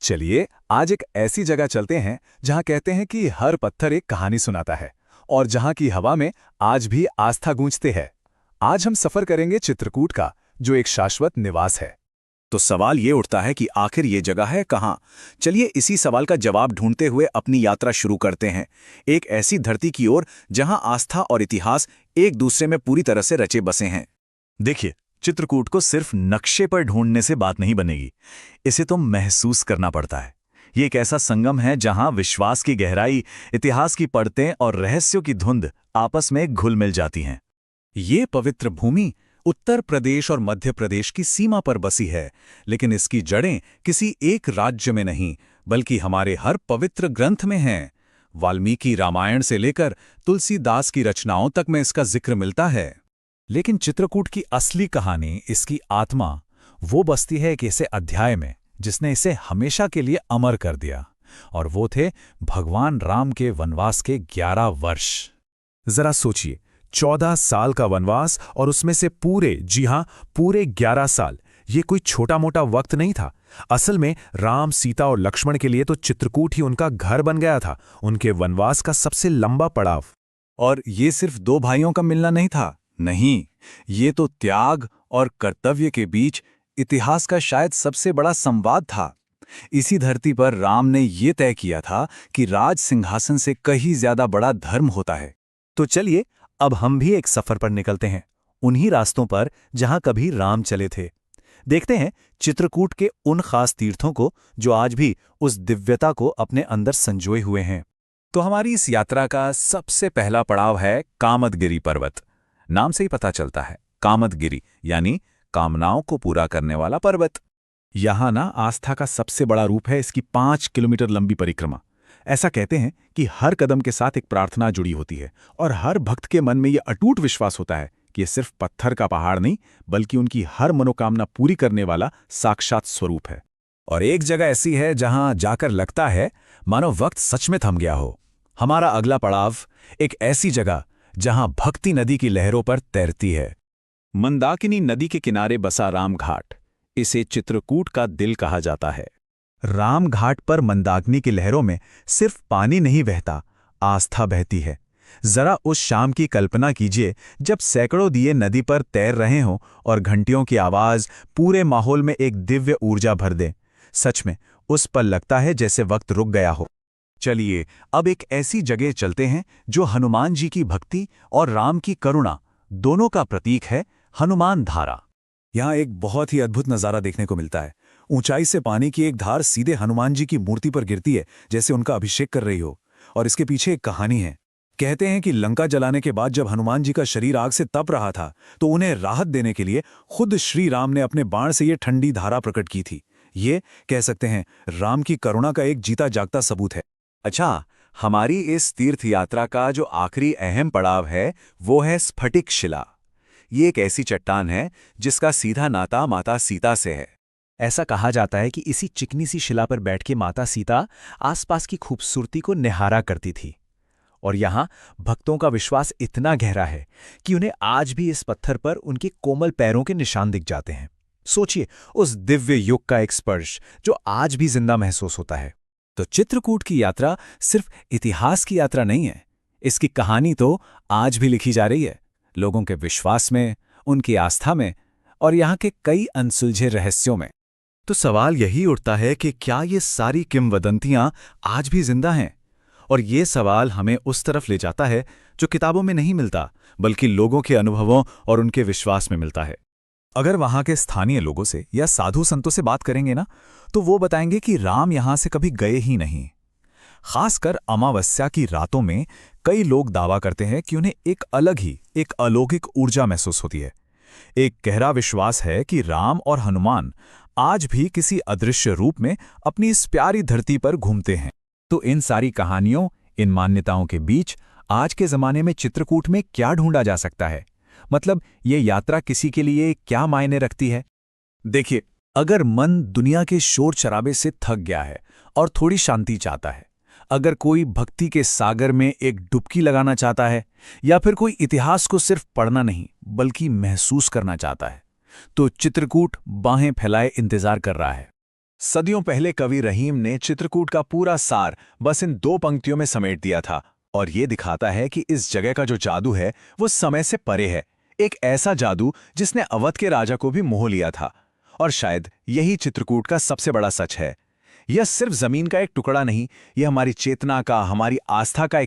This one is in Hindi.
चलिए आज एक ऐसी जगह चलते हैं जहां कहते हैं कि हर पत्थर एक कहानी सुनाता है और जहां की हवा में आज भी आस्था गूंजते है। आज हम सफर करेंगे चित्रकूट का, जो एक शाश्वत निवास है। तो सवाल ये उठता है कि आखिर ये जगह है कहाँ। चलिए इसी सवाल का जवाब ढूंढते हुए अपनी यात्रा शुरू करते हैं, एक ऐसी धरती की ओर जहां आस्था और इतिहास एक दूसरे में पूरी तरह से रचे बसे हैं। देखिए, चित्रकूट को सिर्फ नक्शे पर ढूंढने से बात नहीं बनेगी, इसे तो महसूस करना पड़ता है। ये एक ऐसा संगम है जहां विश्वास की गहराई, इतिहास की परतें और रहस्यों की धुंध आपस में घुल मिल जाती हैं। ये पवित्र भूमि उत्तर प्रदेश और मध्य प्रदेश की सीमा पर बसी है, लेकिन इसकी जड़ें किसी एक राज्य में नहीं बल्कि हमारे हर पवित्र ग्रंथ में हैं। वाल्मीकि रामायण से लेकर तुलसीदास की रचनाओं तक में इसका जिक्र मिलता है। लेकिन चित्रकूट की असली कहानी, इसकी आत्मा, वो बसती है एक ऐसे अध्याय में जिसने इसे हमेशा के लिए अमर कर दिया, और वो थे भगवान राम के वनवास के 11 वर्ष। जरा सोचिए, 14 साल का वनवास और उसमें से पूरे, जी हां, पूरे 11 साल। ये कोई छोटा मोटा वक्त नहीं था। असल में राम, सीता और लक्ष्मण के लिए तो चित्रकूट ही उनका घर बन गया था, उनके वनवास का सबसे लंबा पड़ाव। और ये सिर्फ दो भाइयों का मिलना नहीं था, नहीं, ये तो त्याग और कर्तव्य के बीच इतिहास का शायद सबसे बड़ा संवाद था। इसी धरती पर राम ने ये तय किया था कि राज सिंहासन से कहीं ज्यादा बड़ा धर्म होता है। तो चलिए अब हम भी एक सफर पर निकलते हैं, उन्हीं रास्तों पर जहां कभी राम चले थे। देखते हैं चित्रकूट के उन खास तीर्थों को जो आज भी उस दिव्यता को अपने अंदर संजोए हुए हैं। तो हमारी इस यात्रा का सबसे पहला पड़ाव है कामदगिरि पर्वत। नाम से ही पता चलता है, कामदगिरि यानी कामनाओं को पूरा करने वाला पर्वत। यहाँ ना आस्था का सबसे बड़ा रूप है इसकी 5 किलोमीटर लंबी परिक्रमा। ऐसा कहते हैं कि हर कदम के साथ एक प्रार्थना जुड़ी होती है और हर भक्त के मन में यह अटूट विश्वास होता है कि ये सिर्फ पत्थर का पहाड़ नहीं बल्कि उनकी हर मनोकामना पूरी करने वाला साक्षात स्वरूप है। और एक जगह ऐसी है जहां जाकर लगता है मानो वक्त सच में थम गया हो। हमारा अगला पड़ाव एक ऐसी जगह जहां भक्ति नदी की लहरों पर तैरती है। मंदाकिनी नदी के किनारे बसा राम घाट, इसे चित्रकूट का दिल कहा जाता है। राम घाट पर मंदाकिनी की लहरों में सिर्फ पानी नहीं बहता, आस्था बहती है। जरा उस शाम की कल्पना कीजिए जब सैकड़ों दिए नदी पर तैर रहे हों और घंटियों की आवाज पूरे माहौल में एक दिव्य ऊर्जा भर दे। सच में उस पल लगता है जैसे वक्त रुक गया हो। चलिए अब एक ऐसी जगह चलते हैं जो हनुमान जी की भक्ति और राम की करुणा दोनों का प्रतीक है, हनुमान धारा। यहाँ एक बहुत ही अद्भुत नज़ारा देखने को मिलता है। ऊंचाई से पानी की एक धार सीधे हनुमान जी की मूर्ति पर गिरती है, जैसे उनका अभिषेक कर रही हो। और इसके पीछे एक कहानी है। कहते हैं कि लंका जलाने के बाद जब हनुमान जी का शरीर आग से तप रहा था तो उन्हें राहत देने के लिए खुद श्री राम ने अपने बाण से ये ठंडी धारा प्रकट की थी। ये कह सकते हैं राम की करुणा का एक जीता जागता सबूत है। अच्छा, हमारी इस तीर्थ यात्रा का जो आखिरी अहम पड़ाव है वो है स्फटिक शिला। ये एक ऐसी चट्टान है जिसका सीधा नाता माता सीता से है। ऐसा कहा जाता है कि इसी चिकनी सी शिला पर बैठ के माता सीता आसपास की खूबसूरती को निहारा करती थी। और यहाँ भक्तों का विश्वास इतना गहरा है कि उन्हें आज भी इस पत्थर पर उनके कोमल पैरों के निशान दिख जाते हैं। सोचिए, उस दिव्य युग का एक स्पर्श जो आज भी जिंदा महसूस होता है। तो चित्रकूट की यात्रा सिर्फ इतिहास की यात्रा नहीं है, इसकी कहानी तो आज भी लिखी जा रही है, लोगों के विश्वास में, उनकी आस्था में और यहाँ के कई अनसुलझे रहस्यों में। तो सवाल यही उठता है कि क्या ये सारी किंवदंतियां आज भी जिंदा हैं? और ये सवाल हमें उस तरफ ले जाता है जो किताबों में नहीं मिलता बल्कि लोगों के अनुभवों और उनके विश्वास में मिलता है। अगर वहां के स्थानीय लोगों से या साधु संतों से बात करेंगे ना, तो वो बताएंगे कि राम यहां से कभी गए ही नहीं। खासकर अमावस्या की रातों में कई लोग दावा करते हैं कि उन्हें एक अलग ही, एक अलौकिक ऊर्जा महसूस होती है। एक गहरा विश्वास है कि राम और हनुमान आज भी किसी अदृश्य रूप में अपनी इस प्यारी धरती पर घूमते हैं। तो इन सारी कहानियों, इन मान्यताओं के बीच आज के जमाने में चित्रकूट में क्या ढूंढा जा सकता है? मतलब ये यात्रा किसी के लिए क्या मायने रखती है? देखिए, अगर मन दुनिया के शोर शराबे से थक गया है और थोड़ी शांति चाहता है, अगर कोई भक्ति के सागर में एक डुबकी लगाना चाहता है या फिर कोई इतिहास को सिर्फ पढ़ना नहीं बल्कि महसूस करना चाहता है, तो चित्रकूट बाहें फैलाए इंतजार कर रहा है। सदियों पहले कवि रहीम ने चित्रकूट का पूरा सार बस इन 2 पंक्तियों में समेट दिया था, और ये दिखाता है कि इस जगह का जो जादू है वो समय से परे है, एक ऐसा जादू जिसने अवध के राजा को भी मोह लिया था। और शायद यही चित्रकूट का सबसे बड़ा सच है। यह सिर्फ जमीन का एक टुकड़ा नहीं, यह हमारी चेतना का, हमारी आस्था का एक